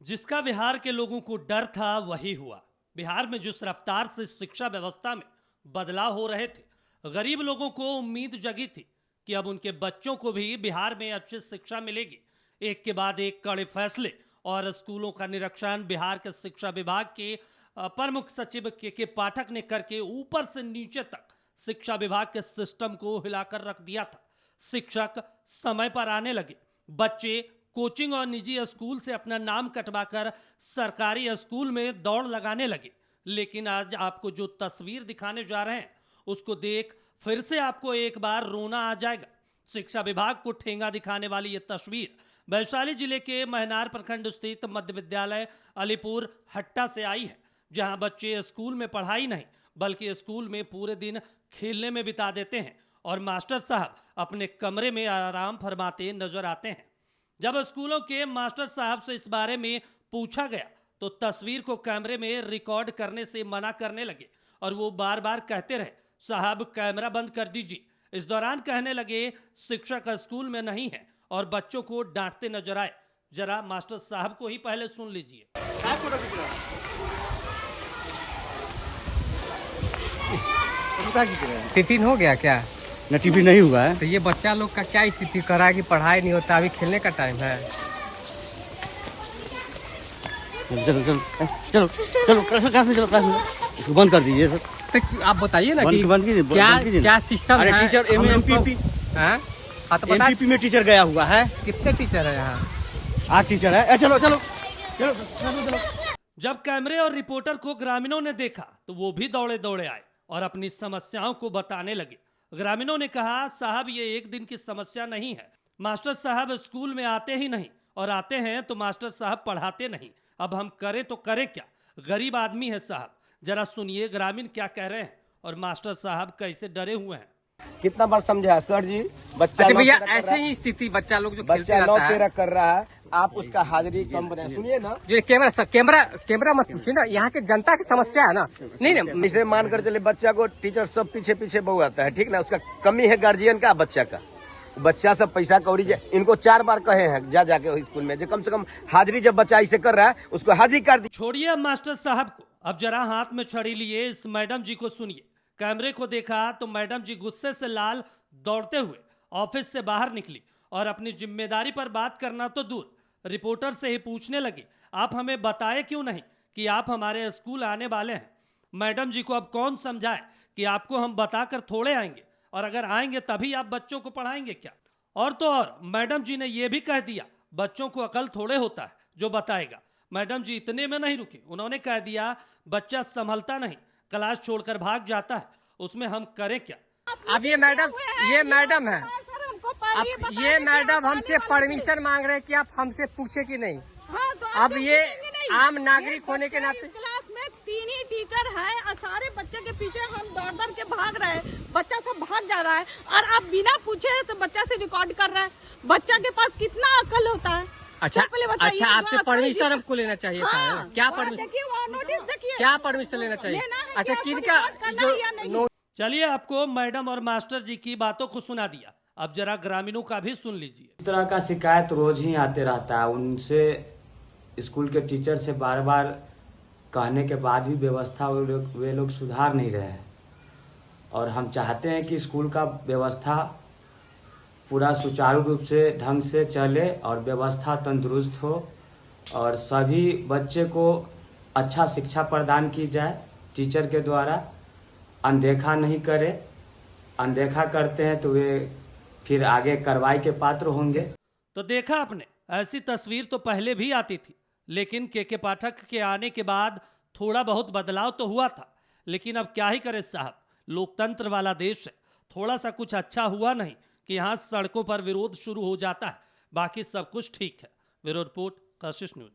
जिसका बिहार के लोगों को डर था वही हुआ। बिहार में जिस रफ्तार से शिक्षा व्यवस्था में बदलाव हो रहे थे, गरीब लोगों को उम्मीद जगी थी कि अब उनके बच्चों को भी बिहार में अच्छी शिक्षा मिलेगी। एक के बाद एक कड़े फैसले और स्कूलों का निरीक्षण बिहार के शिक्षा विभाग के प्रमुख सचिव के पाठक ने करके ऊपर से नीचे तक शिक्षा विभाग के सिस्टम को हिलाकर रख दिया था। शिक्षक समय पर आने लगे, बच्चे कोचिंग और निजी स्कूल से अपना नाम कटवाकर सरकारी स्कूल में दौड़ लगाने लगे। लेकिन आज आपको जो तस्वीर दिखाने जा रहे हैं उसको देख फिर से आपको एक बार रोना आ जाएगा। शिक्षा विभाग को ठेंगा दिखाने वाली ये तस्वीर वैशाली जिले के महनार प्रखंड स्थित मध्य विद्यालय अलीपुर हट्टा से आई है, जहां बच्चे स्कूल में पढ़ाई नहीं बल्कि स्कूल में पूरे दिन खेलने में बिता देते हैं और मास्टर साहब अपने कमरे में आराम फरमाते नजर आते हैं। जब स्कूलों के मास्टर साहब से इस बारे में पूछा गया तो तस्वीर को कैमरे में रिकॉर्ड करने से मना करने लगे और वो बार बार कहते रहे, साहब कैमरा बंद कर दीजिए। इस दौरान कहने लगे, शिक्षक स्कूल में नहीं है और बच्चों को डांटते नजर आए। जरा मास्टर साहब को ही पहले सुन लीजिए। टिफिन हो गया क्या? न टिफिन नहीं हुआ है। तो ये बच्चा लोग का क्या स्थिति करा है कि पढ़ाई नहीं होता, अभी खेलने का टाइम है। चलो चलो चलो चलो क्लास में चलो, क्लास में इसको बंद कर दीजिए सर। तो आप बताइए ना कि बंद कीजिए, क्या बंद कीजिए। क्या सिस्टम अरे है? टीचर एमपीपी हाँ तो बता, एमपीपी में टीचर गया हुआ है। कितने टीचर है यहाँ? 8 टीचर है। चलो चलो चलो चलो। जब कैमरे और रिपोर्टर को ग्रामीणों ने देखा तो वो भी दौड़े दौड़े आए और अपनी समस्याओं को बताने लगे। ग्रामीणों ने कहा, साहब ये एक दिन की समस्या नहीं है, मास्टर साहब स्कूल में आते ही नहीं और आते हैं तो मास्टर साहब पढ़ाते नहीं। अब हम करें तो करें क्या, गरीब आदमी है साहब। जरा सुनिए ग्रामीण क्या कह रहे हैं और मास्टर साहब कैसे डरे हुए हैं। कितना बार समझा सर जी, बच्चा अच्छा भैया, 9-13 कर ऐसे रहा है। ही स्थिति बच्चा लोग जो बच्चा खेलते रहता है। 9-13 कर रहा है, आप उसका हाजिरी कम बनाए। सुनिए ना, जो कैमरा मत पूछिए ना, यहाँ के जनता की समस्या है ना। नहीं नहीं, इसे मान कर चले बच्चा को टीचर सब पीछे पीछे बहुआता है, ठीक ना। उसका कमी है गार्जियन का, बच्चा का। बच्चा सब पैसा कौड़ी इनको 4 बार कहे हैं जा जाके स्कूल में, जो कम से कम हाजिरी जब बच्चा इसे कर रहा है उसको हाजिरी कर दी। छोड़िए अब मास्टर साहब को, अब जरा हाथ में छड़ी लिए इस मैडम जी को सुनिए। कैमरे को देखा तो मैडम जी गुस्से से लाल दौड़ते हुए ऑफिस से बाहर निकली और अपनी जिम्मेदारी पर बात करना तो दूर, रिपोर्टर से ही पूछने लगी, आप हमें बताए क्यों नहीं कि आप हमारे स्कूल आने वाले हैं। मैडम जी को अब कौन समझाए कि आपको हम बताकर थोड़े आएंगे, और अगर आएंगे तभी आप बच्चों को पढ़ाएंगे क्या। और तो और मैडम जी ने यह भी कह दिया, बच्चों को अकल थोड़े होता है जो बताएगा। मैडम जी इतने में नहीं रुके, उन्होंने कह दिया, बच्चा संभलता नहीं, क्लास छोड़कर भाग जाता है, उसमें हम करें क्या। अब ये मैडम है, अब ये मैडम हमसे परमिशन मांग रहे हैं कि आप हमसे पूछे कि नहीं। हाँ, तो अब ये आम नागरिक होने के नाते क्लास में 3 ही टीचर हैं और सारे बच्चे के पीछे हम दौड़ दौड़ के भाग रहे हैं, बच्चा सब भाग जा रहा है और आप बिना पूछे से बच्चा से रिकॉर्ड कर रहे हैं। बच्चा के पास कितना अकल होता है? अच्छा पहले बताइए, अच्छा, आपसे जो परमिशन हमको लेना चाहिए था। हाँ, क्या और परमिशन, देखिए वो नोटिस देखिए, क्या परमिशन लेना चाहिए? लेना है अच्छा, कि आपको किनका रिकॉर्ड करना है या नहीं? जो चलिए आपको मैडम और मास्टर जी की बातों को सुना दिया, अब जरा ग्रामीणों का भी सुन लीजिए। इस तरह का शिकायत रोज ही आते रहता है। उनसे स्कूल के टीचर से बार बार कहने के बाद भी व्यवस्था वे लोग सुधार नहीं रहे हैं और हम चाहते हैं कि स्कूल का व्यवस्था पूरा सुचारू रूप से ढंग से चले और व्यवस्था तंदुरुस्त हो और सभी बच्चे को अच्छा शिक्षा प्रदान की जाए टीचर के द्वारा। अनदेखा नहीं करे, अनदेखा करते हैं तो वे फिर आगे कार्रवाई के पात्र होंगे। तो देखा आपने, ऐसी तस्वीर तो पहले भी आती थी, लेकिन के पाठक के आने के बाद थोड़ा बहुत बदलाव तो हुआ था। लेकिन अब क्या ही करे साहब, लोकतंत्र वाला देश है, थोड़ा सा कुछ अच्छा हुआ नहीं कि यहाँ सड़कों पर विरोध शुरू हो जाता है, बाकी सब कुछ ठीक है। ब्यूरो रिपोर्ट, कशिश न्यूज।